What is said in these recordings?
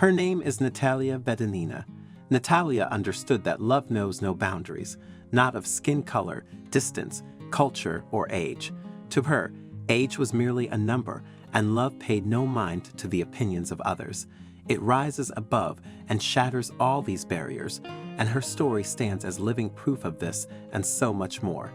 Her name is Natalia Vedenina. Natalia understood that love knows no boundaries, not of skin color, distance, culture, or age. To her, age was merely a number, and love paid no mind to the opinions of others. It rises above and shatters all these barriers, and her story stands as living proof of this and so much more.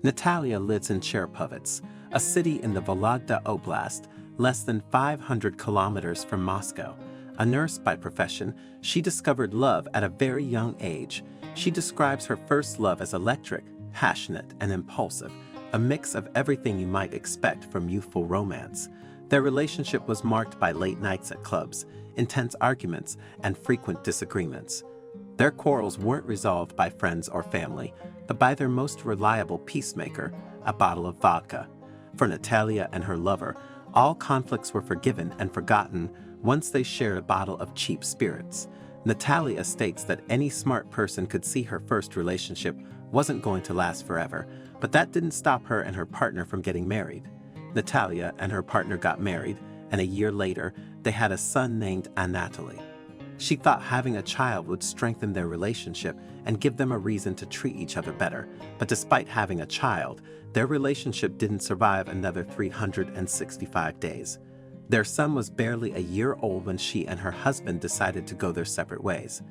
Natalia lives in Cherpovets, a city in the Vologda Oblast, less than 500 kilometers from Moscow. A nurse by profession, she discovered love at a very young age. She describes her first love as electric, passionate, and impulsive, a mix of everything you might expect from youthful romance. Their relationship was marked by late nights at clubs, intense arguments, and frequent disagreements. Their quarrels weren't resolved by friends or family, but by their most reliable peacemaker, a bottle of vodka. For Natalia and her lover, all conflicts were forgiven and forgotten once they shared a bottle of cheap spirits. Natalia states that any smart person could see her first relationship wasn't going to last forever, but that didn't stop her and her partner from getting married. Natalia and her partner got married, and a year later, they had a son named Anatoly. She thought having a child would strengthen their relationship and give them a reason to treat each other better, but despite having a child, their relationship didn't survive another 365 days. Their son was barely a year old when she and her husband decided to go their separate ways.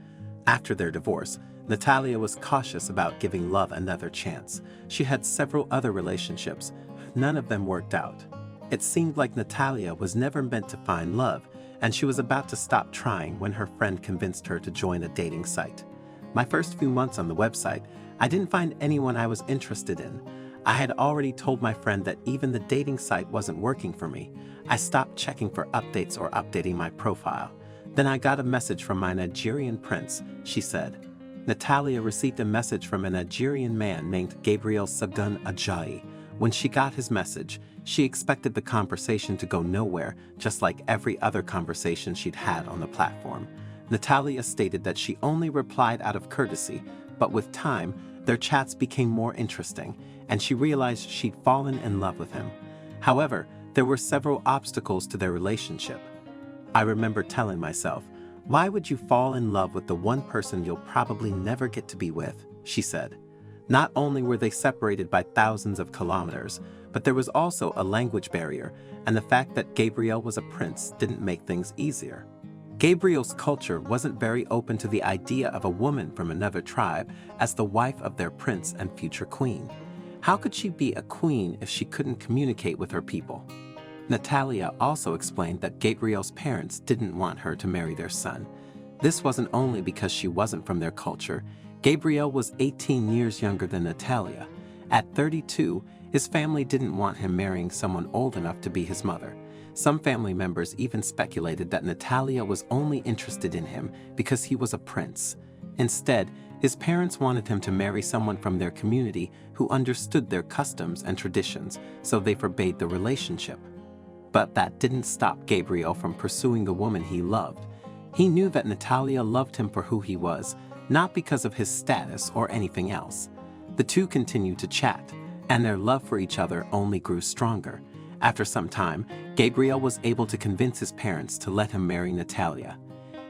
After their divorce, Natalia was cautious about giving love another chance. She had several other relationships. None of them worked out. It seemed like Natalia was never meant to find love, and she was about to stop trying when her friend convinced her to join a dating site. My first few months on the website, I didn't find anyone I was interested in. I had already told my friend that even the dating site wasn't working for me. I stopped checking for updates or updating my profile. Then I got a message from my Nigerian prince, she said. Natalia received a message from a Nigerian man named Gabriel Sagun Ajayi. When she got his message, she expected the conversation to go nowhere, just like every other conversation she'd had on the platform. Natalia stated that she only replied out of courtesy, but with time, their chats became more interesting, and she realized she'd fallen in love with him. However, there were several obstacles to their relationship. I remember telling myself, "Why would you fall in love with the one person you'll probably never get to be with?" she said. Not only were they separated by thousands of kilometers, but there was also a language barrier, and the fact that Gabriel was a prince didn't make things easier. Gabriel's culture wasn't very open to the idea of a woman from another tribe as the wife of their prince and future queen. How could she be a queen if she couldn't communicate with her people? Natalia also explained that Gabriel's parents didn't want her to marry their son. This wasn't only because she wasn't from their culture. Gabriel was 18 years younger than Natalia. At 32, his family didn't want him marrying someone old enough to be his mother. Some family members even speculated that Natalia was only interested in him because he was a prince. Instead, his parents wanted him to marry someone from their community who understood their customs and traditions, so they forbade the relationship. But that didn't stop Gabriel from pursuing the woman he loved. He knew that Natalia loved him for who he was, not because of his status or anything else. The two continued to chat, and their love for each other only grew stronger. After some time, Gabriel was able to convince his parents to let him marry Natalia.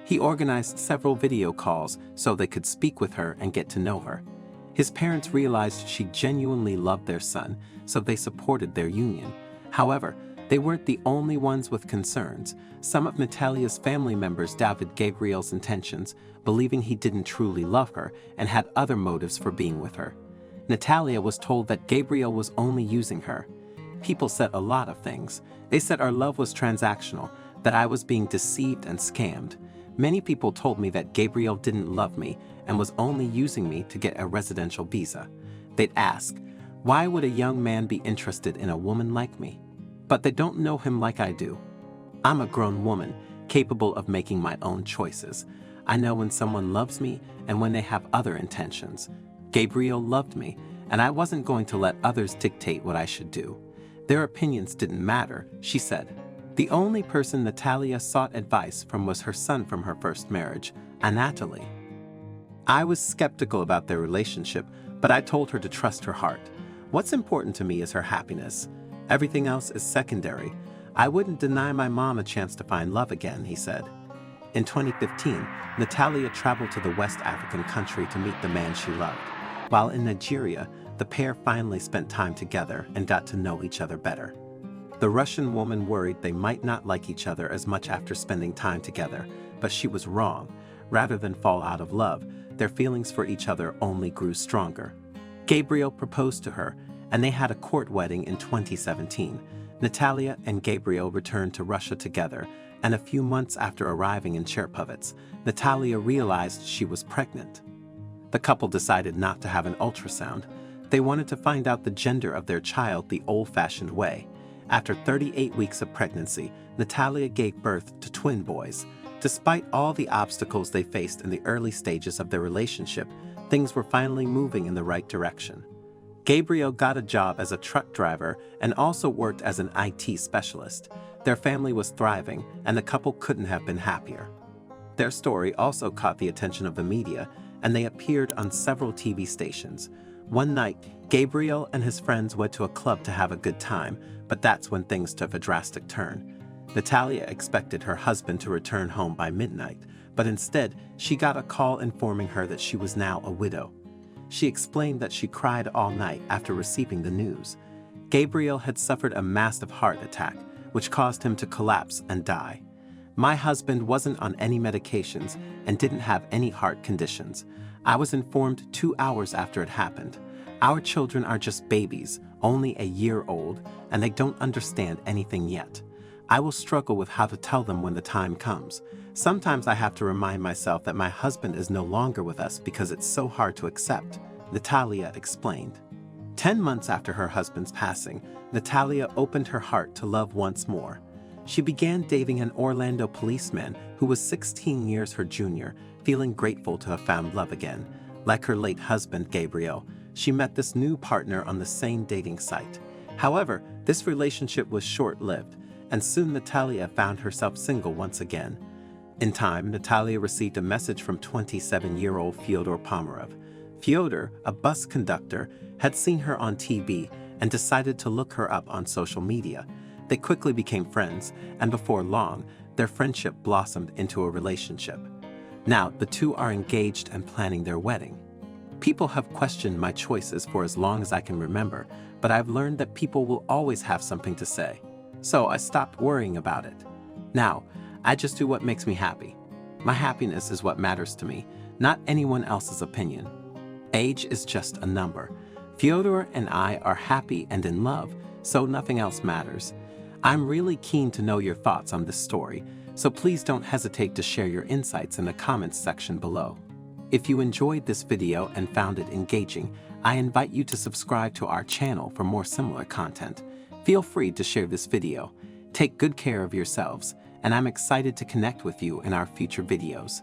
He organized several video calls so they could speak with her and get to know her. His parents realized she genuinely loved their son, so they supported their union. However, they weren't the only ones with concerns. Some of Natalia's family members doubted Gabriel's intentions, believing he didn't truly love her and had other motives for being with her. Natalia was told that Gabriel was only using her. People said a lot of things. They said our love was transactional, that I was being deceived and scammed. Many people told me that Gabriel didn't love me and was only using me to get a residential visa. They'd ask, why would a young man be interested in a woman like me? But they don't know him like I do. I'm a grown woman, capable of making my own choices. I know when someone loves me and when they have other intentions. Gabriel loved me, and I wasn't going to let others dictate what I should do. Their opinions didn't matter, she said. The only person Natalia sought advice from was her son from her first marriage, Anatoly. I was skeptical about their relationship, but I told her to trust her heart. What's important to me is her happiness. Everything else is secondary. I wouldn't deny my mom a chance to find love again, he said. In 2015, Natalia traveled to the West African country to meet the man she loved. While in Nigeria, the pair finally spent time together and got to know each other better. The Russian woman worried they might not like each other as much after spending time together, but she was wrong. Rather than fall out of love, their feelings for each other only grew stronger. Gabriel proposed to her, and they had a court wedding in 2017. Natalia and Gabriel returned to Russia together, and a few months after arriving in Cherpovets, Natalia realized she was pregnant. The couple decided not to have an ultrasound. They wanted to find out the gender of their child the old-fashioned way. After 38 weeks of pregnancy, Natalia gave birth to twin boys. Despite all the obstacles they faced in the early stages of their relationship, things were finally moving in the right direction. Gabriel got a job as a truck driver and also worked as an IT specialist. Their family was thriving, and the couple couldn't have been happier. Their story also caught the attention of the media, and they appeared on several TV stations. One night, Gabriel and his friends went to a club to have a good time, but that's when things took a drastic turn. Natalia expected her husband to return home by midnight, but instead, she got a call informing her that she was now a widow. She explained that she cried all night after receiving the news. Gabriel had suffered a massive heart attack, which caused him to collapse and die. My husband wasn't on any medications and didn't have any heart conditions. I was informed 2 hours after it happened. Our children are just babies, only a year old, and they don't understand anything yet. I will struggle with how to tell them when the time comes. Sometimes I have to remind myself that my husband is no longer with us because it's so hard to accept, Natalia explained. 10 months after her husband's passing, Natalia opened her heart to love once more. She began dating an Orlando policeman who was 16 years her junior, feeling grateful to have found love again. Like her late husband, Gabriel, she met this new partner on the same dating site. However, this relationship was short-lived, and soon Natalia found herself single once again. In time, Natalia received a message from 27-year-old Fyodor Pomerov. Fyodor, a bus conductor, had seen her on TV and decided to look her up on social media. They quickly became friends, and before long, their friendship blossomed into a relationship. Now, the two are engaged and planning their wedding. People have questioned my choices for as long as I can remember, but I've learned that people will always have something to say. So I stopped worrying about it. Now, I just do what makes me happy. My happiness is what matters to me, not anyone else's opinion. Age is just a number. Fyodor and I are happy and in love, so nothing else matters. I'm really keen to know your thoughts on this story, so please don't hesitate to share your insights in the comments section below. If you enjoyed this video and found it engaging, I invite you to subscribe to our channel for more similar content. Feel free to share this video. Take good care of yourselves, and I'm excited to connect with you in our future videos.